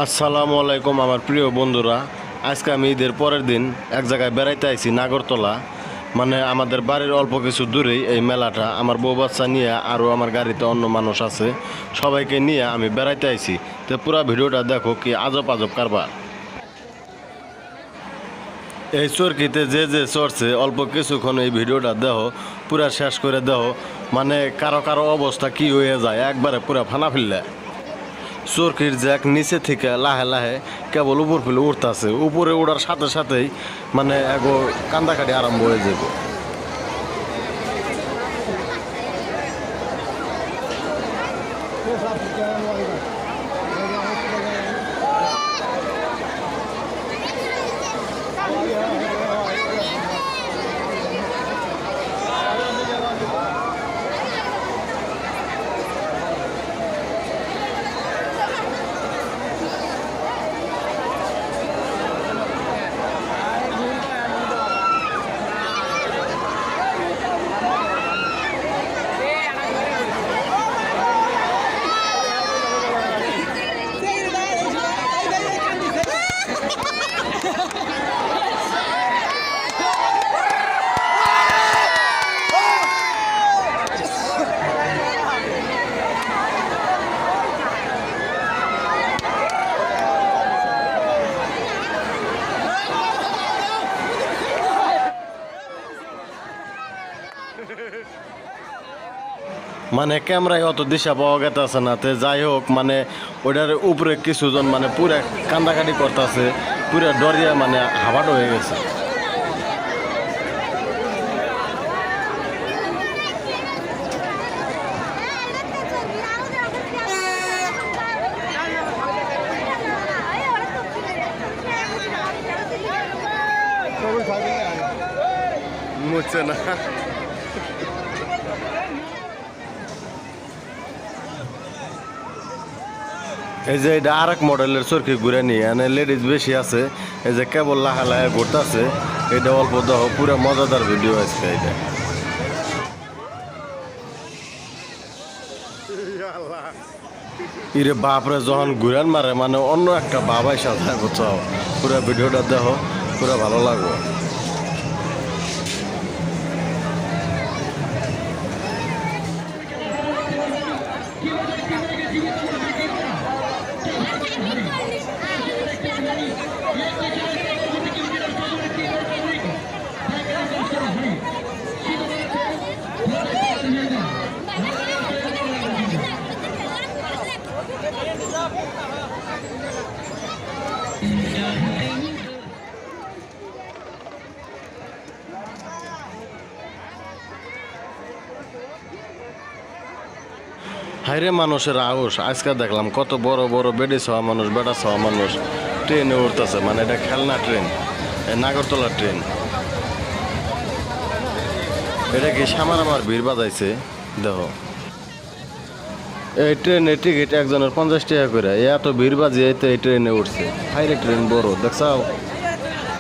আসসালামু আলাইকুম আমার প্রিয় বন্ধুরা। আজকে আমি ঈদের পরের দিন এক জায়গায় বেড়াইতে আইছি, নাগরতলা। মানে আমাদের বাড়ির অল্প কিছু দূরেই এই মেলাটা। আমার বউ বাচ্চা নিয়ে আরও আমার গাড়িতে অন্য মানুষ আছে, সবাইকে নিয়ে আমি বেড়াইতে আইছি। তো পুরো ভিডিওটা দেখো, কি আজব আজব কারবার। এই চরকিতে যে যে চড়ছে অল্প কিছুক্ষণ এই ভিডিওটা দেখো, পুরা শেষ করে দেখো। মানে কারো কারো অবস্থা কি হয়ে যায়, একবারে পুরা ফানা ফিরলে। চরকির জ্যাক নিচে থেকে লাহে লাহে কেবল উপর ফেলে উঠতেছে, উপরে ওঠার সাথে সাথেই মানে এগো কান্দাকাটি আরম্ভ হয়ে যাবে। মানে ক্যামেরায় অত দিশা পাওয়া গেছে না। তে যাই হোক, মানে ওইটার উপরে কিছুজন মানে পুরা কান্দাকাটি করতেছে, পুরা ডরিয়া মানে হাবাট হয়ে গেছে। মুছে না। এই যে এটা আর এক মডেলের চরকি ঘুরে নিয়ে এনে লেডিস বেশি আছে। এই যে কেবল লাহা লাহে ঘুরতেছে, এটা অল্প দেহ, পুরো মজাদার ভিডিও আজকে এটা। ইরে বাপরে, যখন ঘুরান মারে মানে অন্য একটা বাবাই সাথে বুঝাও। পুরো ভিডিওটা দেখো, পুরো ভালো লাগবে। হাইরে মানুষের আউস, আজকে দেখলাম কত বড় বড় বেডি ছাওয়া মানুষ, বেটা ছাওয়া মানুষ ট্রেনে উঠতেছে। মানে এটা খেলনা ট্রেন, নাগরতলা ট্রেন। এটা কি সামার আমার ভিড় বাজাইছে দেখো। এই ট্রেনের টিকিট একজনের 50 টাকা করে, এত ভিড় বাজিয়ে এই ট্রেনে উঠছে। হাইরে ট্রেন বড় দেখছাও।